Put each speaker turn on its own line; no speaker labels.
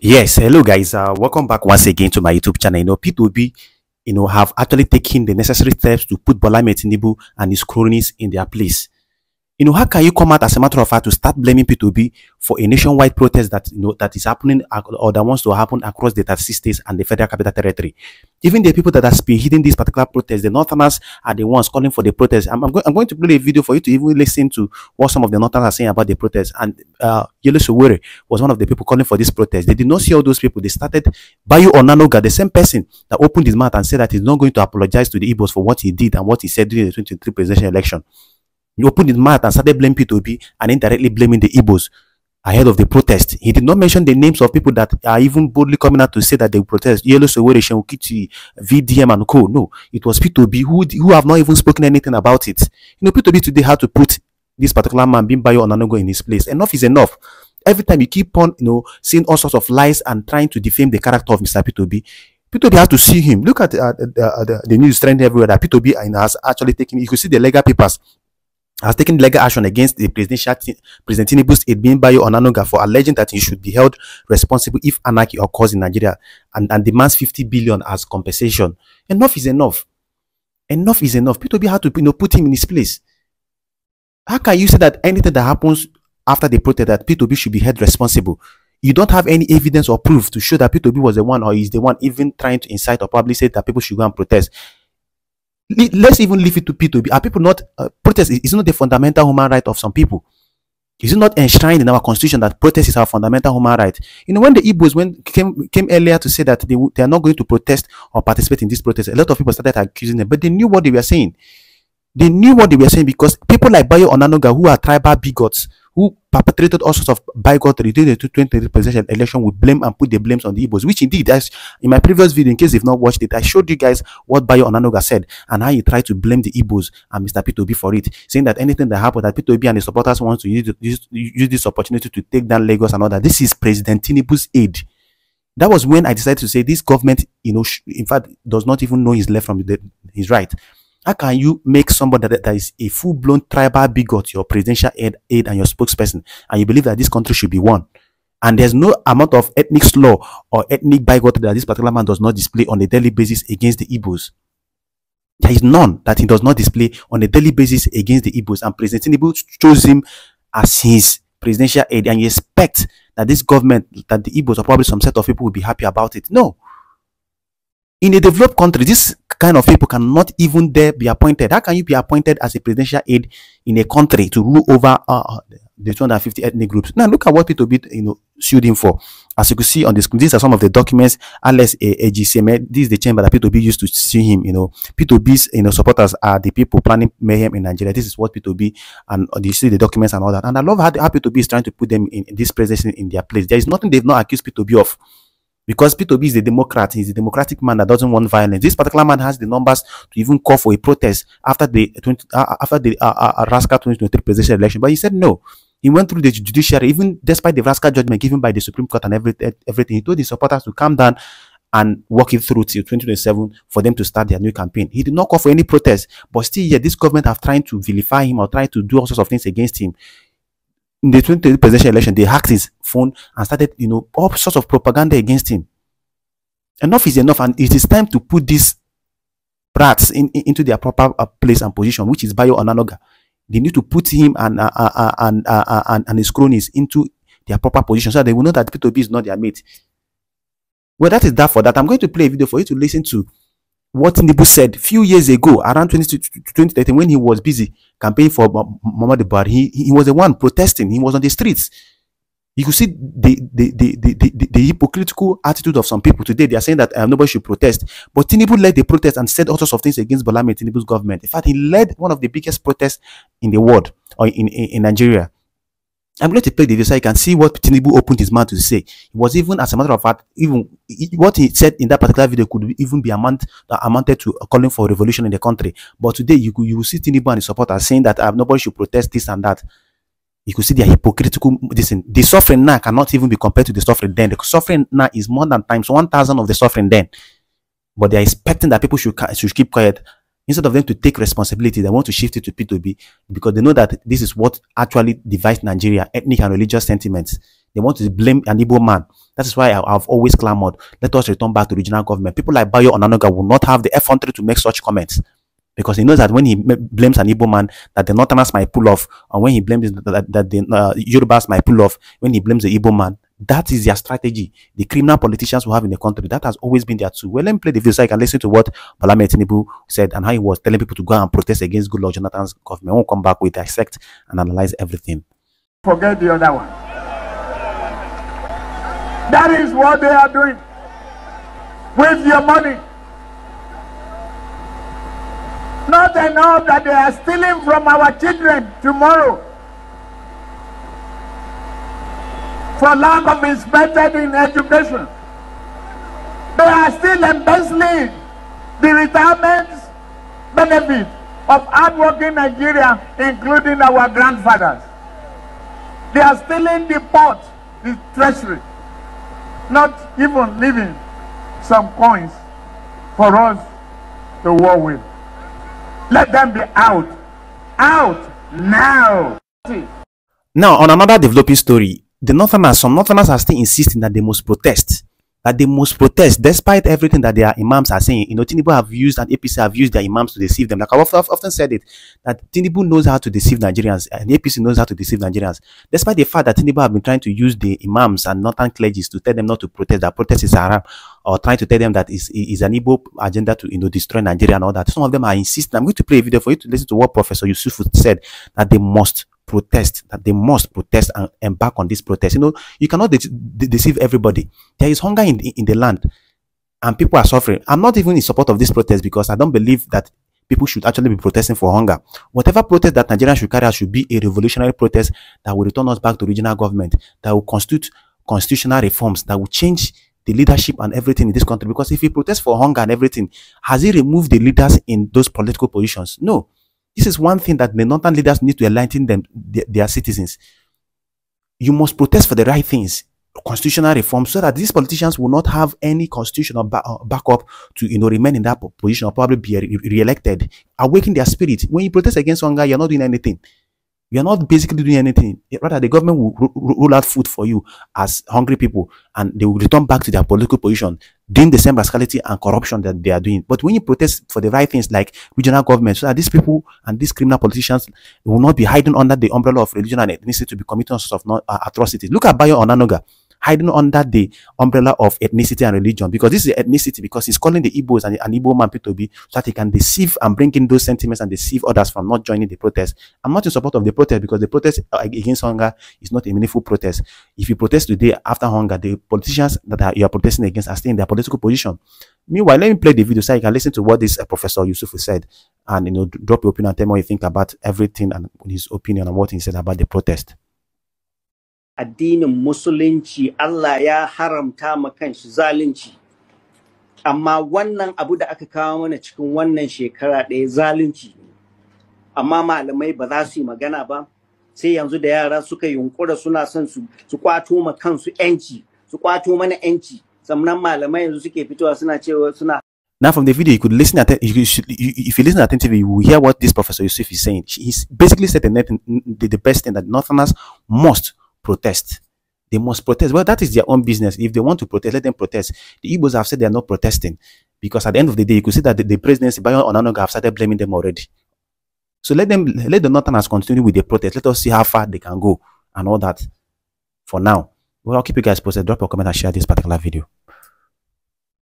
Yes, hello guys. Welcome back once again to my YouTube channel. P2B, have actually taken the necessary steps to put Bola Tinubu and his cronies in their place. How can you come out as a matter of fact to start blaming P2B for a nationwide protest that that is happening or that wants to happen across the 36 states and the Federal Capital Territory? Even the people that are spearheading this particular protest, the Northerners are the ones calling for the protest. I'm going to play a video for you to even listen to what some of the Northerners are saying about the protest. And Yele Sowore was one of the people calling for this protest. They did not see all those people. They started Bayo Onanoga, the same person that opened his mouth and said that he's not going to apologize to the Igbos for what he did and what he said during the 2023 presidential election. He opened his mouth and started blaming P2B and indirectly blaming the Igbos ahead of the protest. He did not mention the names of people that are even boldly coming out to say that they will protest. Yellow Sowore, Shenwukichi, VDM and co. No, it was P2B who have not even spoken anything about it. P2B today had to put this particular man, Bimbayo Onanogo, in his place. Enough is enough. Every time you keep on, saying all sorts of lies and trying to defame the character of Mr. P2B, P2B has to see him. Look at the news trend everywhere that P2B has actually taken. You could see the legal papers has taken legal action against the President Tinubu's aide Bimbayo Onanoga for alleging that he should be held responsible if anarchy occurs in Nigeria and demands 50 billion as compensation. Enough is enough. Enough is enough. P2B had to put him in his place. How can you say that anything that happens after the protest that P2B should be held responsible? You don't have any evidence or proof to show that P2B was the one or is the one even trying to incite or publicly say that people should go and protest. Let's even leave it to P2B. Are people not protest is not a fundamental human right of some people? Is it not enshrined in our constitution that protest is our fundamental human right? When the Igbos came earlier to say that they are not going to protest or participate in this protest, a lot of people started accusing them, but they knew what they were saying. They knew what they were saying because people like Bayo Onanoga, who are tribal bigots, who perpetrated all sorts of bigotry during the 2020 presidential election, would blame and put the blames on the Igbos, which indeed, as in my previous video, in case you've not watched it, I showed you guys what Bayo Onanoga said and how he tried to blame the Igbos and Mr. P2B for it, saying that anything that happened, that P2B and his supporters want to use this opportunity to take down Lagos and all that. This is President Tinubu's aid. That was when I decided to say this government, in fact, does not even know his left from his right. How can you make somebody that is a full-blown tribal bigot your presidential aide and your spokesperson, and you believe that this country should be one? And there's no amount of ethnic slur or ethnic bigotry that this particular man does not display on a daily basis against the Igbos. There is none that he does not display on a daily basis against the Igbos, and President Tinubu chose him as his presidential aide, and you expect that this government, that the Igbos or probably some set of people will be happy about it. No. In a developed country, this kind of people cannot even dare be appointed. How can you be appointed as a presidential aide in a country to rule over the 250 ethnic groups? Now look at what P2B sued him for. As you can see on the screen, these are some of the documents. Alice AGCM, this is the chamber that P2B used to sue him. P2B's supporters are the people planning mayhem in Nigeria. This is what P2B, and you see the documents and all that. And I love how P2B is trying to put them in this presidency in their place. There is nothing they've not accused P2B of. Because P2B is a Democrat, he's a democratic man that doesn't want violence. This particular man has the numbers to even call for a protest after the Rascal 2023 presidential election. But he said no. He went through the judiciary, even despite the Rascal judgment given by the Supreme Court and everything. He told his supporters to calm down and walk it through till 2027 for them to start their new campaign. He did not call for any protest, but still, yet this government have tried to vilify him or try to do all sorts of things against him. In the 2020 presidential election, they hacked his phone and started, all sorts of propaganda against him. Enough is enough, and it is time to put these brats into their proper place and position, which is Bayo Onanoga. They need to put him and his cronies into their proper position so that they will know that P2B is not their mate. Well, that is that for that. I'm going to play a video for you to listen to what Tinubu said a few years ago, around 2013, when he was busy campaigning for Muhammadu Buhari. He was the one protesting. He was on the streets. You could see the hypocritical attitude of some people today. They are saying that nobody should protest. But Tinubu led the protest and said all sorts of things against Bola Tinubu's government. In fact, he led one of the biggest protests in the world, or in Nigeria. I'm going to play the video so you can see what Tinubu opened his mouth to say. It was even, as a matter of fact, even what he said in that particular video could even be amounted to calling for a revolution in the country. But today, you will see Tinubu and his supporters saying that nobody should protest this and that. You could see their hypocritical. Listen, the suffering now cannot even be compared to the suffering then. The suffering now is more than times 1,000 of the suffering then. But they are expecting that people should keep quiet. Instead of them to take responsibility, they want to shift it to P2B because they know that this is what actually divides Nigeria, ethnic and religious sentiments. They want to blame an Igbo man. That is why I've always clamored, let us return back to regional government. People like Bayo Onanoga will not have the effrontery to make such comments, because he knows that when he blames an Igbo man, that the Northerners might pull off, and when he blames that the Yorubas might pull off, when he blames the Igbo man, that is their strategy. The criminal politicians we have in the country, that has always been there too. Well, let me play the video so I can listen to what Bola Tinubu said and how he was telling people to go and protest against Goodluck Jonathan's government. We'll come back, we dissect and analyze everything.
Forget the other one. That is what they are doing with your money. Not enough that they are stealing from our children tomorrow for lack of investment in education. They are still embezzling the retirement benefit of hardworking Nigeria, including our grandfathers. They are stealing the port, the treasury, not even leaving some coins for us to war with. Let them be out. Out now.
Now, on another developing story, some Northerners are still insisting that they must protest. Despite everything that their imams are saying. Tinubu have used and APC have used their imams to deceive them. Like I've often said it, that Tinubu knows how to deceive Nigerians and APC knows how to deceive Nigerians. Despite the fact that Tinubu have been trying to use the imams and northern clergies to tell them not to protest, that protest is haram, or trying to tell them that is an Igbo agenda to destroy Nigeria and all that. Some of them are insisting. I'm going to play a video for you to listen to what Professor Yusuf said, that they must protest, and embark on this protest. You cannot deceive everybody. There is hunger in the land and people are suffering. I'm not even in support of this protest, because I don't believe that people should actually be protesting for hunger. Whatever protest that Nigerians should carry out should be a revolutionary protest that will return us back to regional government, that will constitute constitutional reforms, that will change the leadership and everything in this country. Because if we protest for hunger and everything, has it removed the leaders in those political positions? No. This is one thing that the northern leaders need to enlighten their citizens. You must protest for the right things, constitutional reform, so that these politicians will not have any constitutional backup to remain in that position or probably be re-elected. Awaken their spirit. When you protest against hunger, you're not doing anything. You're not basically doing anything. Rather, the government will roll out food for you as hungry people, and they will return back to their political position, doing the same rascality and corruption that they are doing. But when you protest for the right things like regional government, so that these people and these criminal politicians will not be hiding under the umbrella of religion and ethnicity to be committing all sorts of atrocities. Look at Bayo Onanoga, hiding under the umbrella of ethnicity and religion, because this is ethnicity, because he's calling the Igbos and an Igbo man P2B so that he can deceive and bring in those sentiments and deceive others from not joining the protest. I'm not in support of the protest, because the protest against hunger is not a meaningful protest. If you protest today after hunger, the politicians that you are protesting against are still in their political position. Meanwhile, let me play the video so you can listen to what this Professor Yusuf said, and drop your opinion and tell me what you think about everything and his opinion on what he said about the protest.
Addinin musulunci Allah ya haramta ma kanshi zalunci, amma wannan abu da aka kawo mana cikin wannan shekara ɗaya zalunci, amma malamai ba za su yi magana ba. Sai yanzu da yara suka yunkura suna son su kwato ma kansu yanci, su kwato mana yanci, sannan malamai yanzu suke fitowa suna cewa suna.
Now, from the video, you could listen if you listen attentively, you will hear what this Professor Yusuf is saying. He's basically said the best thing, that Northerners must protest. They must protest. Well, that is their own business. If they want to protest, let them protest. The Igbos have said they are not protesting, because at the end of the day, you could see that the presidency, Bayo Onanoga, have started blaming them already. So let the Northerners continue with the protest. Let us see how far they can go and all that. For now, well, I'll keep you guys posted. Drop a comment and share this particular video.